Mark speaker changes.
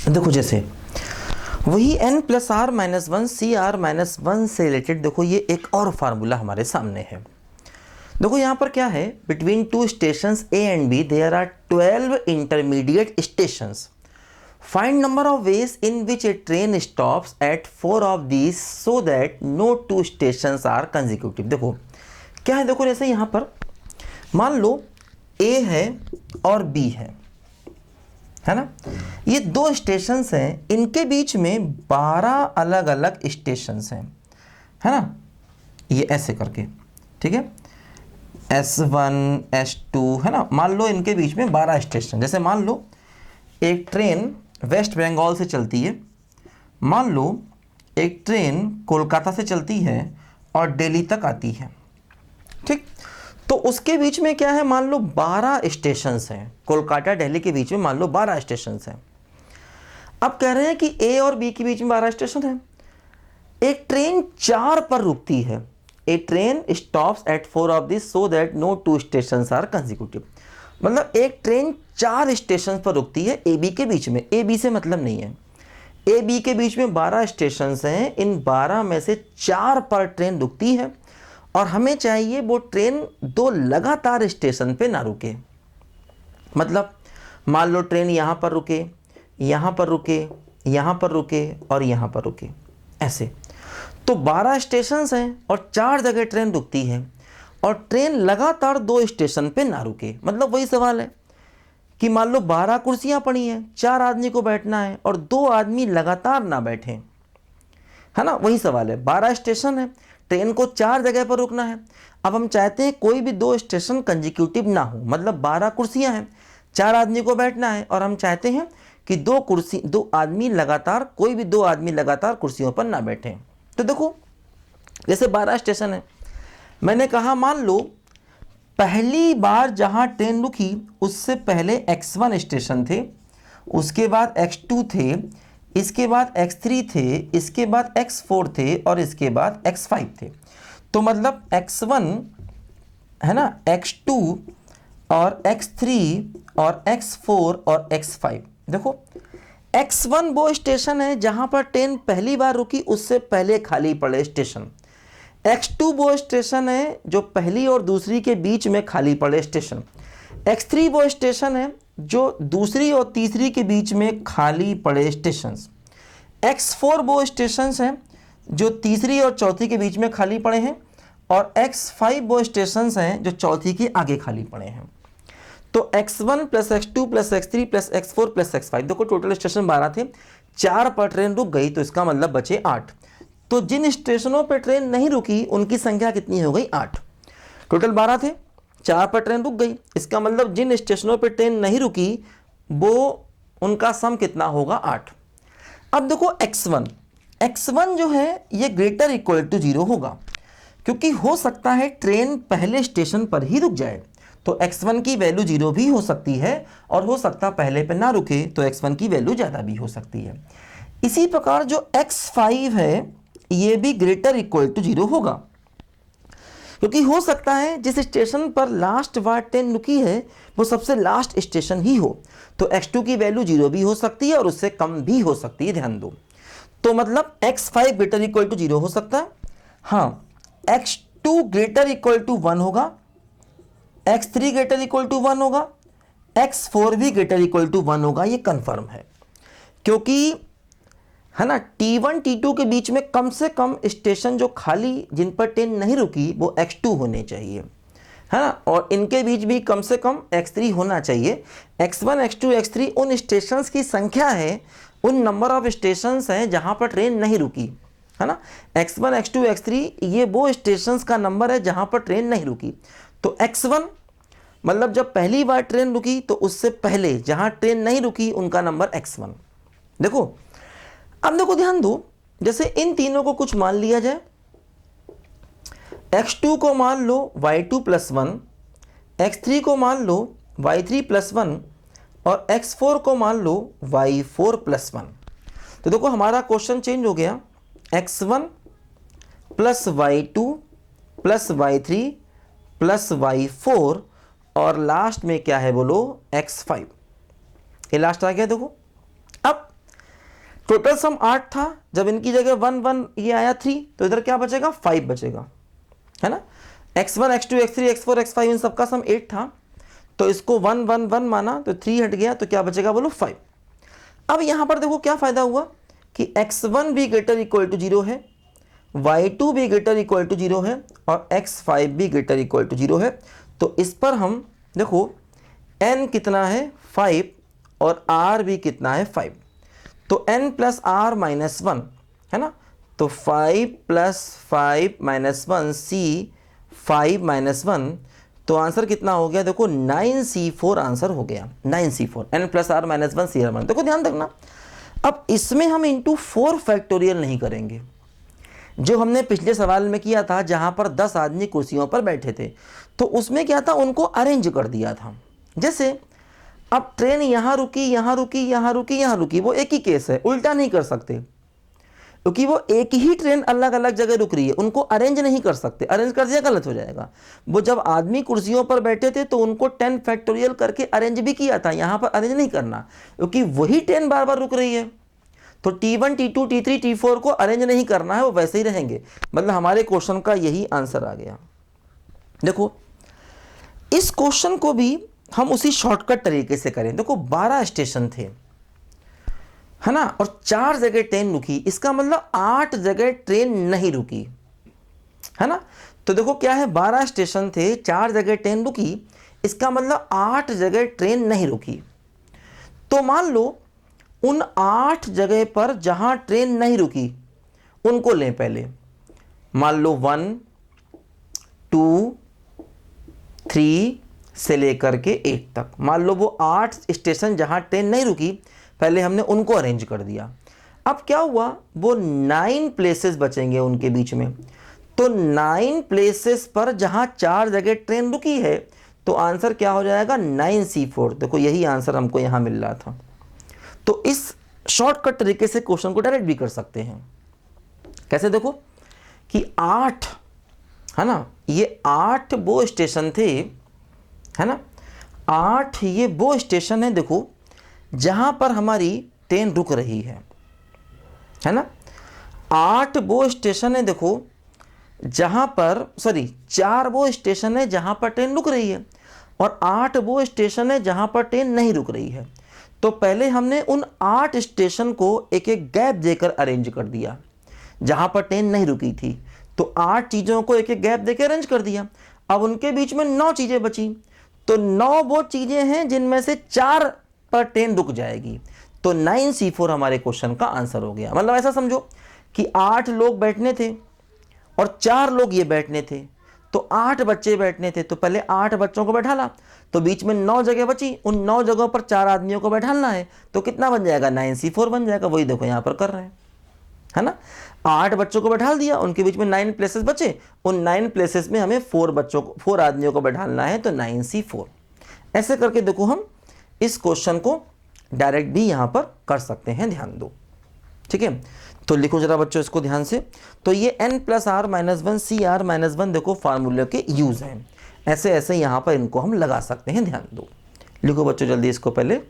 Speaker 1: देखो जैसे वही n plus r minus one C r minus one से रिलेटेड देखो ये एक और फार्मूला हमारे सामने है। देखो यहाँ पर क्या है, between two stations A and B there are 12 intermediate stations, find number of ways in which a train stops at 4 of these so that no two stations are consecutive. देखो क्या है, देखो जैसे यहाँ पर मान लो ए है और बी है ना, ये दो स्टेशंस हैं, इनके बीच में 12 अलग अलग स्टेशंस हैं, है ना, ये ऐसे करके, ठीक है, S1 S2 है ना। मान लो इनके बीच में 12 स्टेशन, जैसे मान लो एक ट्रेन वेस्ट बंगाल से चलती है, मान लो एक ट्रेन कोलकाता से चलती है और दिल्ली तक आती है, ठीक, तो उसके बीच में क्या है, मान लो 12 स्टेशंस हैं, कोलकाता दिल्ली के बीच में मान लो 12 स्टेशंस हैं। अब कह रहे हैं कि ए और बी के बीच में 12 स्टेशन है, एक ट्रेन 4 पर रुकती है, a train stops at 4 of this so that no two stations are consecutive. मतलब एक ट्रेन 4 स्टेशन पर रुकती है ए बी के बीच में, ए बी से मतलब नहीं है, ए बी के बीच में 12 स्टेशंस हैं, इन 12 में से 4 पर ट्रेन रुकती है और हमें चाहिए वो ट्रेन 2 लगातार स्टेशन पे ना रुके। मतलब मान लो ट्रेन यहाँ पर रुके, यहाँ पर रुके, यहाँ पर रुके और यहाँ पर रुके, ऐसे, तो 12 स्टेशंस हैं और 4 जगह ट्रेन रुकती है और ट्रेन लगातार 2 स्टेशन पे ना रुके। मतलब वही सवाल है कि मान लो 12 कुर्सियाँ पड़ी हैं, 4 आदमी को बैठना है और 2 आदमी लगातार ना बैठें, है ना, वही सवाल है। 12 स्टेशन है, ट्रेन को 4 जगह पर रुकना है, अब हम चाहते हैं कोई भी 2 स्टेशन कंजिक्यूटिव ना हो, मतलब 12 कुर्सियां हैं, 4 आदमी को बैठना है और हम चाहते हैं कि 2 आदमी लगातार, कोई भी 2 आदमी लगातार कुर्सियों पर ना बैठें। तो देखो जैसे 12 स्टेशन है, मैंने कहा मान लो पहली बार जहां ट्रेन रुकी उससे पहले x1 स्टेशन थे, उसके बाद x2 थे, इसके बाद x3 थे, इसके बाद x4 थे और इसके बाद x5 थे। तो मतलब x1 है ना, x2 और x3 और x4 और x5। देखो x1 वो स्टेशन है जहां पर ट्रेन पहली बार रुकी उससे पहले खाली पड़े स्टेशन, x2 वो स्टेशन है जो पहली और दूसरी के बीच में खाली पड़े स्टेशन, x3 वो स्टेशन है जो दूसरी और तीसरी के बीच में खाली पड़े स्टेशंस, x4 वो स्टेशंस हैं जो तीसरी और चौथी के बीच में खाली पड़े हैं और x5 वो स्टेशंस हैं जो चौथी के आगे खाली पड़े हैं। तो x1 plus x2 plus x3 plus x4 plus x5, देखो टोटल स्टेशन 12 थे, 4 पर ट्रेन रुक गई तो इसका मतलब बचे 8। तो जिन स्टेशनों पर ट्रेन नहीं रुकी उनकी संख्या कितनी हो गई, 8। टोटल 12 थे, 4 पर ट्रेन रुक गई, इसका मतलब जिन स्टेशनों पर ट्रेन नहीं रुकी वो उनका सम कितना होगा, 8। अब देखो x1 जो है ये ग्रेटर इक्वल टू 0 होगा, क्योंकि हो सकता है ट्रेन पहले स्टेशन पर ही रुक जाए, तो x1 की वैल्यू 0 भी हो सकती है और हो सकता पहले पे ना रुके तो x1 की वैल्यू ज़्यादा भी हो सकती है। इसी प्रकार जो x5 है ये भी ग्रेटर इक्वल टू 0 होगा, क्योंकि हो सकता है जिस स्टेशन पर लास्ट बार ट्रेन रुकी है वो सबसे लास्ट स्टेशन ही हो, तो x2 की वैल्यू 0 भी हो सकती है और उससे कम भी हो सकती है, ध्यान दो। तो मतलब x5 ग्रेटर इक्वल टू 0 हो सकता है, हाँ, x2 ग्रेटर इक्वल टू 1 होगा, x3 ग्रेटर इक्वल टू 1 होगा, x4 भी ग्रेटर इक्वल टू 1 होगा, ये कंफर्म है, क्योंकि है ना T1 T2 के बीच में कम से कम स्टेशन जो खाली जिन पर ट्रेन नहीं रुकी वो x2 होने चाहिए, है ना, और इनके बीच भी कम से कम x3 होना चाहिए। x1 x2 x3 उन स्टेशंस की संख्या है, उन नंबर ऑफ स्टेशंस हैं जहां पर ट्रेन नहीं रुकी, है ना, x1 x2 x3 ये वो स्टेशंस का नंबर है जहां पर ट्रेन नहीं रुकी। तो x1 मतलब जब पहली बार ट्रेन रुकी तो उससे पहले जहां ट्रेन नहीं रुकी उनका नंबर x1। देखो अब देखो ध्यान दो, जैसे इन तीनों को कुछ मान लिया जाए, x2 को मान लो y2 प्लस 1, x3 को मान लो y3 प्लस 1 और x4 को मान लो y4 प्लस 1। तो देखो हमारा क्वेश्चन चेंज हो गया, x1 plus y2 plus y3 plus y4 और लास्ट में क्या है बोलो x5, ये लास्ट आ गया। देखो अब टोटल सम 8 था, जब इनकी जगह 1 1 ये आया 3, तो इधर क्या बचेगा 5 बचेगा, है ना। x1 x2 x3 x4 x5 इन सबका सम 8 था, तो इसको 1 1 1 माना तो 3 हट गया, तो क्या बचेगा बोलो 5। अब यहां पर देखो क्या फायदा हुआ कि x1 भी ग्रेटर इक्वल टू 0 है, y2 भी ग्रेटर इक्वल टू 0 है और x5 भी ग्रेटर इक्वल टू 0 है। तो इस पर हम देखो n कितना है 5 और r भी कितना है 5, तो n प्लस आर माइनस 1 है ना, तो 5 प्लस 5 माइनस 1 c 5 माइनस 1, तो आंसर कितना हो गया देखो 9c4 आंसर हो गया, 9c4 n plus r minus 1 c r। देखो ध्यान रखना, अब इसमें हम इंटू 4 फैक्टोरियल नहीं करेंगे, जो हमने पिछले सवाल में किया था जहां पर 10 आदमी कुर्सियों पर बैठे थे, तो उसमें क्या था उनको अरेंज कर दिया था। जैसे अब ट्रेन यहां रुकी यहां रुकी यहां रुकी यहां रुकी, वो एक ही केस है, उल्टा नहीं कर सकते क्योंकि वो एक ही ट्रेन अलग अलग जगह रुक रही है, उनको अरेंज नहीं कर सकते, अरेंज कर दिया गलत हो जाएगा। वो जब आदमी कुर्सियों पर बैठे थे तो उनको 10 फैक्टोरियल करके अरेंज भी किया था, यहां पर अरेंज नहीं करना क्योंकि वही ट्रेन बार बार रुक रही है, तो T1 T2 T3 T4 को अरेंज नहीं करना है, वो वैसे ही रहेंगे। मतलब हमारे क्वेश्चन का यही आंसर आ गया। देखो इस क्वेश्चन को भी हम उसी शॉर्टकट तरीके से करें। देखो 12 स्टेशन थे, है ना, और 4 जगह ट्रेन रुकी, इसका मतलब 8 जगह ट्रेन नहीं रुकी, है ना। तो देखो क्या है 12 स्टेशन थे, 4 जगह ट्रेन रुकी, इसका मतलब 8 जगह ट्रेन नहीं रुकी। तो मान लो उन 8 जगह पर जहां ट्रेन नहीं रुकी उनको लें पहले, मान लो 1 2 3 से लेकर के 8 तक, मान लो वो 8 स्टेशन जहां ट्रेन नहीं रुकी, पहले हमने उनको अरेंज कर दिया। अब क्या हुआ, वो 9 प्लेसेस बचेंगे उनके बीच में, तो 9 प्लेसेस पर जहां 4 जगह ट्रेन रुकी है, तो आंसर क्या हो जाएगा 9c4। देखो यही आंसर हमको यहां मिल रहा था। तो इस शॉर्टकट तरीके से क्वेश्चन को डायरेक्ट भी कर सकते हैं। कैसे, देखो कि 8 है ना, ये 8 वो स्टेशन थे, है ना, 8 ये वो स्टेशन है देखो जहां पर हमारी ट्रेन रुक रही है ना। 8 वो स्टेशन है देखो जहां पर 4 वो स्टेशन है जहां पर ट्रेन रुक रही है और 8 वो स्टेशन है जहां पर ट्रेन नहीं रुक रही है। तो पहले हमने उन 8 स्टेशन को एक एक गैप देकर अरेंज कर दिया जहां पर ट्रेन नहीं रुकी थी, तो 8 चीज़ों को एक एक गैप देकर अरेंज कर दिया। अब उनके बीच में 9 चीज़ें बची, तो 9 वो चीज़ें हैं जिनमें से 4 पर ट्रेन रुक जाएगी, तो 9c4 हमारे क्वेश्चन का आंसर हो गया। मतलब ऐसा समझो कि 8 लोग बैठने थे और 4 लोग ये बैठने थे, तो 8 बच्चे बैठने थे, तो पहले 8 बच्चों को बैठाला, तो बीच में 9 जगह बची, उन 9 जगहों पर 4 आदमियों को बैठाना है, तो कितना बन जाएगा 9c4 बन जाएगा। वही देखो यहाँ पर कर रहे हैं, है ना। 8 बच्चों को बैठा दिया, उनके बीच में 9 प्लेसेस बचे, उन 9 प्लेसेस में हमें 4 आदमियों को बैठाना है, तो 9c4। ऐसे करके देखो हम इस क्वेश्चन को डायरेक्ट भी यहाँ पर कर सकते हैं, ध्यान दो, ठीक है। तो लिखो जरा बच्चों इसको ध्यान से। तो ये n plus r minus 1 C r minus 1 देखो फार्मूले के यूज हैं, ऐसे ऐसे यहाँ पर इनको हम लगा सकते हैं, ध्यान दो। लिखो बच्चों जल्दी इसको पहले।